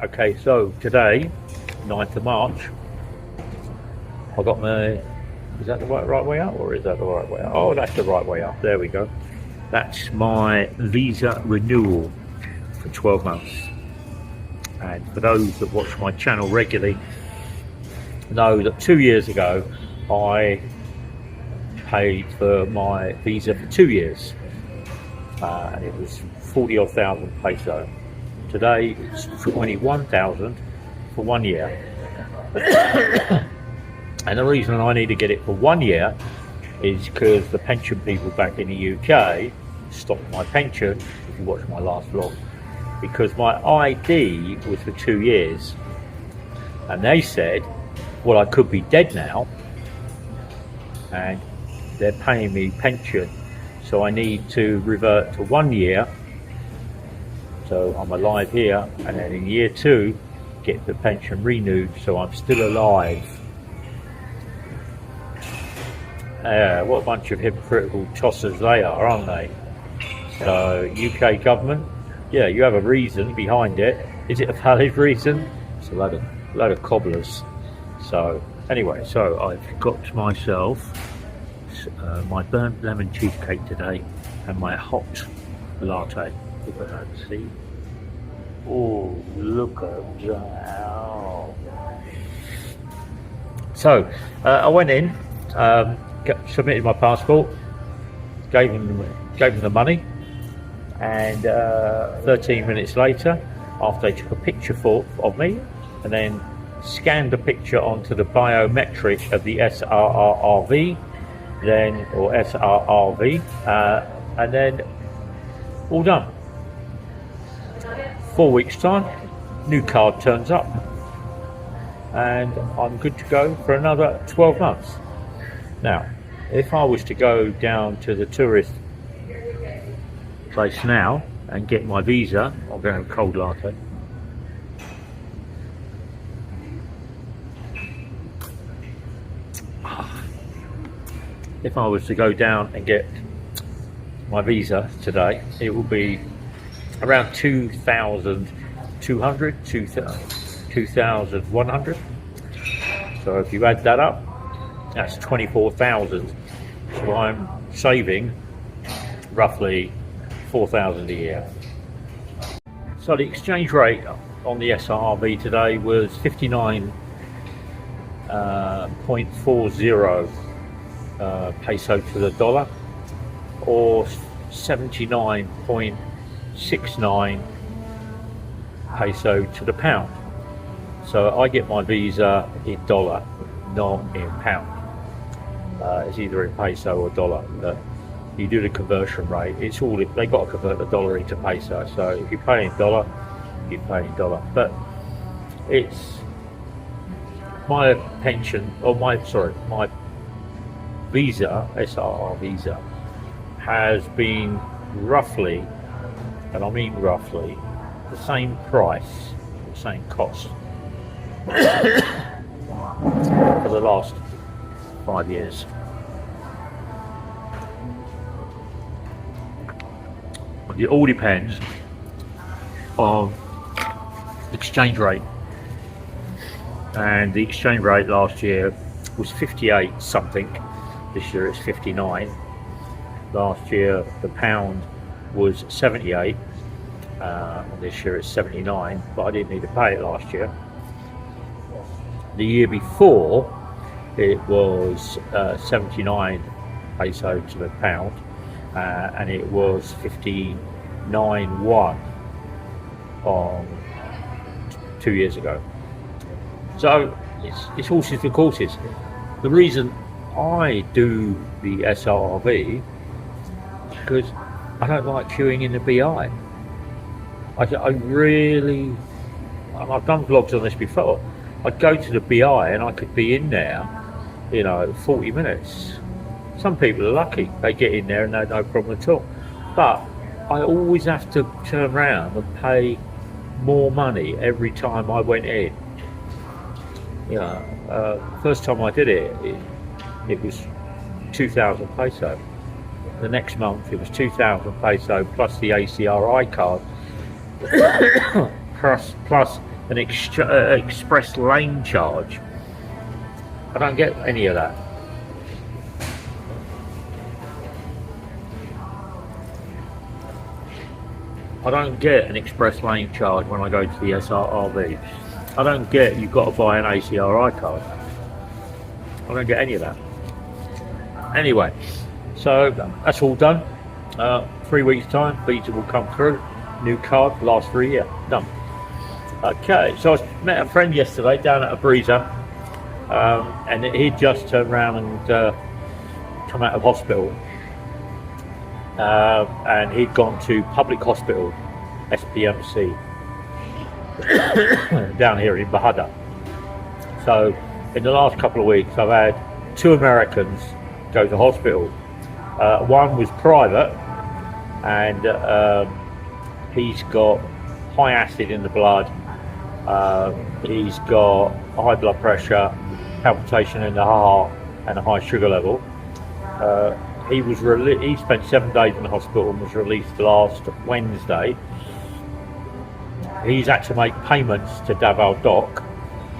Okay, so today, 9th of March, I got my, is that the right way up or is that the right way up? Oh, that's the right way up, there we go. That's my visa renewal for 12 months. And for those that watch my channel regularly, know that 2 years ago, I paid for my visa for 2 years. And it was 40 odd thousand peso. Today it's 21,000 for 1 year. And the reason I need to get it for 1 year is because the pension people back in the UK stopped my pension, if you watch my last vlog, because my ID was for 2 years. And they said, well, I could be dead now and they're paying me pension, so I need to revert to 1 year. So I'm alive here, and then in year 2, get the pension renewed, so I'm still alive. What a bunch of hypocritical tossers they are, aren't they? So, UK government, yeah, you have a reason behind it. Is it a valid reason? It's a load of cobblers. So, anyway, so I've got myself my burnt lemon cheesecake today, and my hot latte. Look at that, see? Oh, look at that. So, I went in, submitted my passport, gave them the money, and 13 minutes later, after they took a picture of me, and then scanned the picture onto the biometric of the SRRV, or SRRV, and then all done. 4 weeks time, new card turns up, and I'm good to go for another 12 months. Now, if I was to go down to the tourist place now and get my visa, I'm going to have a cold latte. If I was to go down and get my visa today, it will be around 2,200, 2,100. So if you add that up, that's 24,000. So I'm saving roughly 4,000 a year. So the exchange rate on the SRRV today was 59.40 peso to the dollar, or 79.69 peso to the pound. So I get my visa in dollar, not in pound. It's either in peso or dollar. But you do the conversion rate. It's all they got to convert the dollar into peso. So if you pay in dollar, you pay in dollar. But it's my pension, or my visa, SRR visa, has been roughly, and I mean roughly, the same price, the same cost for the last 5 years. It all depends on the exchange rate, and the exchange rate last year was 58 something. This year it's 59. Last year the pound was 78, and this year it's 79, but I didn't need to pay it last year. The year before it was 79 peso to the pound, and it was 59.1 on 2 years ago. So it's horses for courses. The reason I do the SRRV because I don't like queuing in the BI. I've done vlogs on this before. I'd go to the BI and I could be in there, 40 minutes. Some people are lucky, they get in there and they're no problem at all. But I always have to turn around and pay more money every time I went in. First time I did it was 2,000 peso. The next month it was 2,000 peso plus the ACRI card, plus an express lane charge. I don't get any of that. I don't get an express lane charge when I go to the SRRV. I don't get you've got to buy an ACRI card. I don't get any of that. Anyway, so that's all done. 3 weeks time, visa will come through. New card, lasts for a year. Done. Okay, so I met a friend yesterday down at a breezer, and he'd just turned around and come out of hospital. And he'd gone to public hospital, SPMC, down here in Bahada. So in the last couple of weeks, I've had 2 Americans go to hospital. One was private, and he's got high acid in the blood. He's got high blood pressure, palpitation in the heart, and a high sugar level. He spent 7 days in the hospital and was released last Wednesday. He's had to make payments to Davao Doc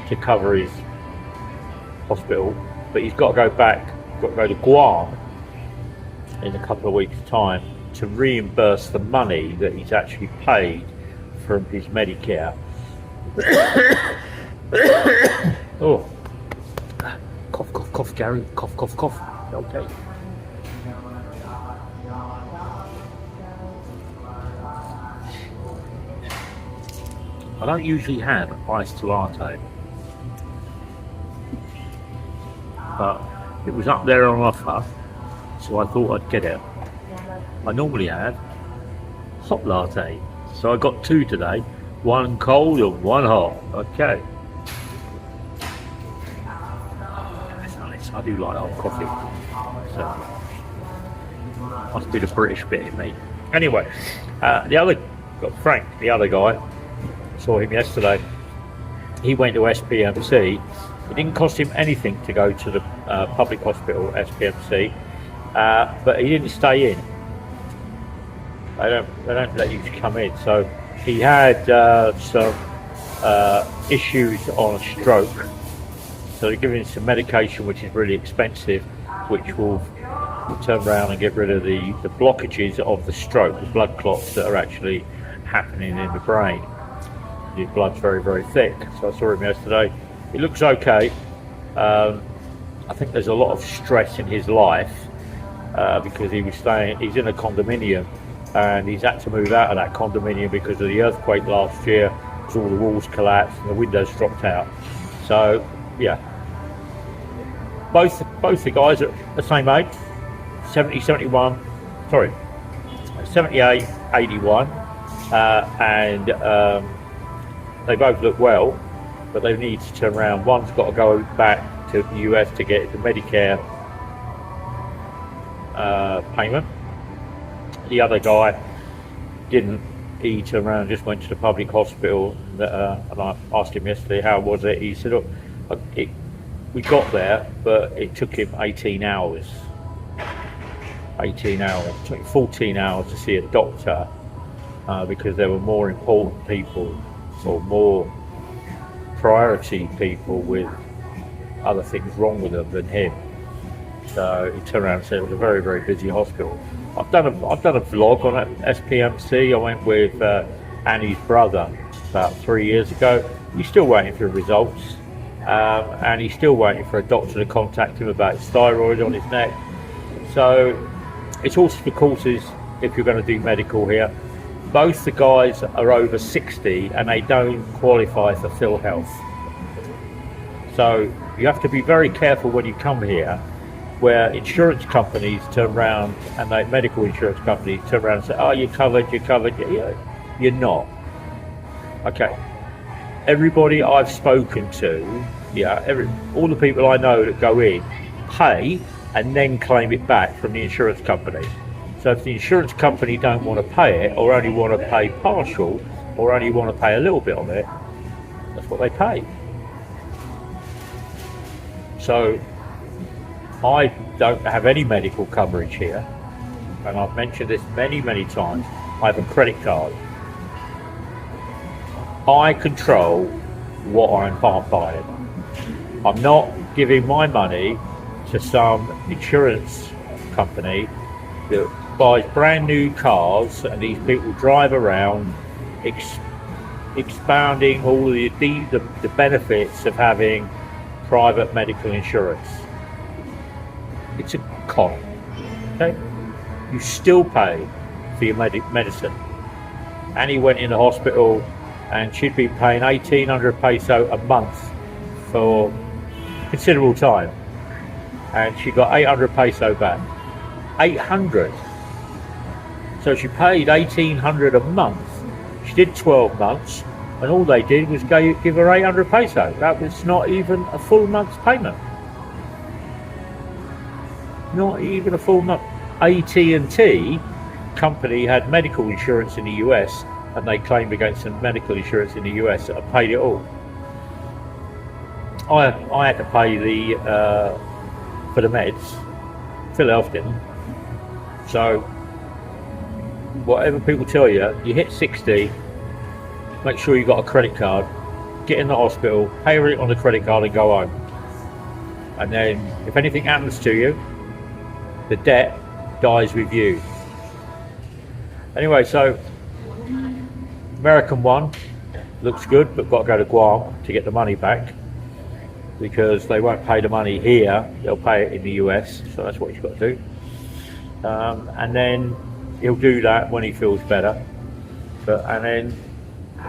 to cover his hospital, but he's got to go to Guam in a couple of weeks' time to reimburse the money that he's actually paid from his Medicare. Oh, cough, cough, cough, Gary, cough, cough, cough. Okay. I don't usually have iced latte, but it was up there on offer, so I thought I'd get it. I normally have hot latte, so I got 2 today, 1 cold and 1 hot. Okay. That's nice. I do like hot coffee. So must be the British bit in me. Anyway, Frank, the other guy, saw him yesterday. He went to SPMC. It didn't cost him anything to go to the public hospital, SPMC, but he didn't stay in. They don't let you come in. So he had some issues on a stroke. So they're giving him some medication, which is really expensive, which will turn around and get rid of the blockages of the stroke, the blood clots that are actually happening in the brain. His blood's very, very thick. So I saw him yesterday. He looks okay. I think there's a lot of stress in his life because he's in a condominium, and he's had to move out of that condominium because of the earthquake last year, because all the walls collapsed and the windows dropped out. So yeah, both the guys are the same age, 78, 81, and they both look well, but they need to turn around. One's got to go back to the US to get the Medicare payment. The other guy didn't. He turned around and just went to the public hospital, and I asked him yesterday how was it. He said, look, we got there, but it took him 18 hours. 18 hours. It took 14 hours to see a doctor because there were more important people or more priority people with other things wrong with them than him. So he turned around and said it was a very, very busy hospital. I've done a vlog on SPMC. I went with Annie's brother about 3 years ago. He's still waiting for results, and he's still waiting for a doctor to contact him about his thyroid on his neck. So it's horses for courses if you're going to do medical here. Both the guys are over 60 and they don't qualify for PhilHealth. So you have to be very careful when you come here, where insurance companies turn around and medical insurance companies turn around and say, oh, you're covered. You're not. Okay. Everybody I've spoken to, all the people I know that go in, pay and then claim it back from the insurance company. So if the insurance company don't want to pay it, or only want to pay partial, or only want to pay a little bit on it, that's what they pay. So I don't have any medical coverage here, and I've mentioned this many, many times. I have a credit card. I control what I'm buying. I'm not giving my money to some insurance company that buys brand new cars and these people drive around expounding all the benefits of having private medical insurance. It's a con. Okay? You still pay for your medicine. Annie went in the hospital and she'd been paying 1,800 peso a month for considerable time, and she got 800 peso back. 800. So she paid 1,800 a month. She did 12 months, and all they did was give her 800 peso. That was not even a full month's payment. Not even a full month. AT&T company had medical insurance in the US, and they claimed against some medical insurance in the US that had paid it all. I had to pay for the meds. Phil Elf didn't. So whatever people tell you, you hit 60, make sure you got a credit card, get in the hospital, pay it on the credit card and go home. And then if anything happens to you, the debt dies with you. Anyway, so American one looks good, but got to go to Guam to get the money back, because they won't pay the money here, they'll pay it in the US, so that's what he's got to do. And then he'll do that when he feels better. And then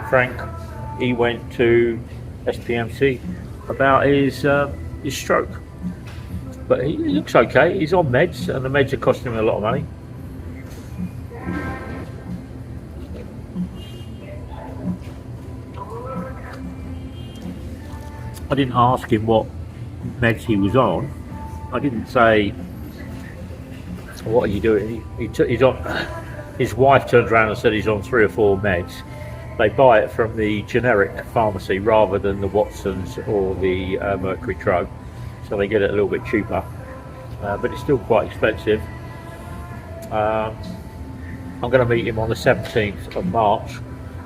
Frank, he went to SPMC about his stroke. But he looks okay, he's on meds, and the meds are costing him a lot of money. I didn't ask him what meds he was on. I didn't say, what are you doing? He's on. His wife turned around and said he's on 3 or 4 meds. They buy it from the generic pharmacy rather than the Watsons or the Mercury drug, so they get it a little bit cheaper, but it's still quite expensive. I'm going to meet him on the 17th of March,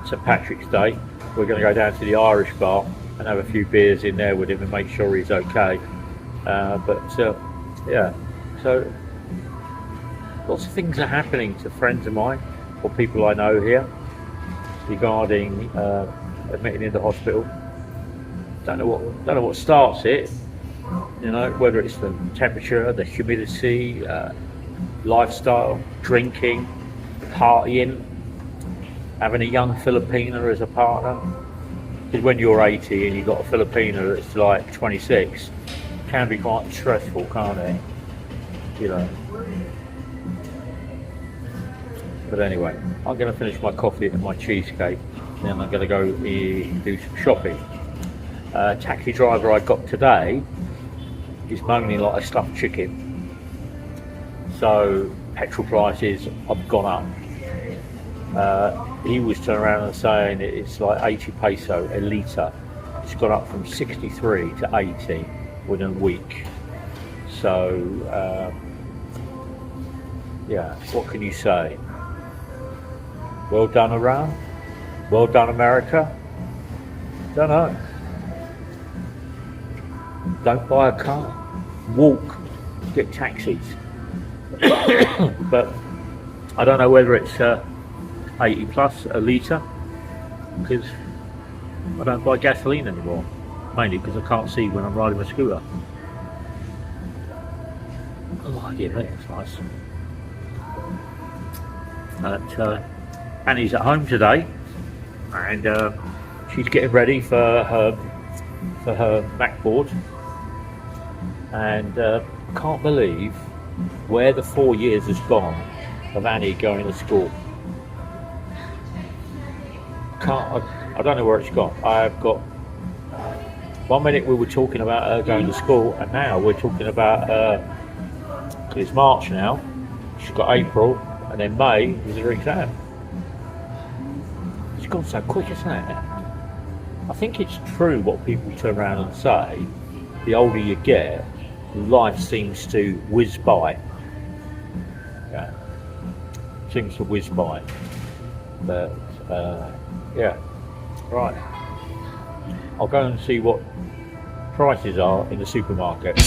St Patrick's Day. We're going to go down to the Irish bar and have a few beers in there with him and make sure he's okay. Yeah, so lots of things are happening to friends of mine or people I know here regarding admitting in the hospital. Don't know what starts it. You know, whether it's the temperature, the humidity, lifestyle, drinking, partying, having a young Filipina as a partner. Because when you're 80 and you've got a Filipina that's like 26, it can be quite stressful, can't it? You know. But anyway, I'm going to finish my coffee and my cheesecake, then I'm going to go do some shopping. Taxi driver I got today is moaning like a stuffed chicken. So petrol prices have gone up. He was turning around and saying it's like 80 peso a litre. It's gone up from 63 to 80 within a week. So yeah, what can you say? Well done, Iran. Well done, America. Don't know. Don't buy a car. Walk. Get taxis. But I don't know whether it's 80 plus a litre, because I don't buy gasoline anymore. Mainly because I can't see when I'm riding my scooter. Oh, yeah, that's nice. But Annie's at home today, and she's getting ready for her backboard, and I can't believe where the 4 years has gone of Annie going to school. I don't know where it's gone. I've got 1 minute we were talking about her going to school, and now we're talking about it's March now. She's got April, and then May is her exam. It's gone so quick, isn't it? I think it's true what people turn around and say. The older you get, life seems to whiz by. Yeah, seems to whiz by. But yeah. Right. I'll go and see what prices are in the supermarket.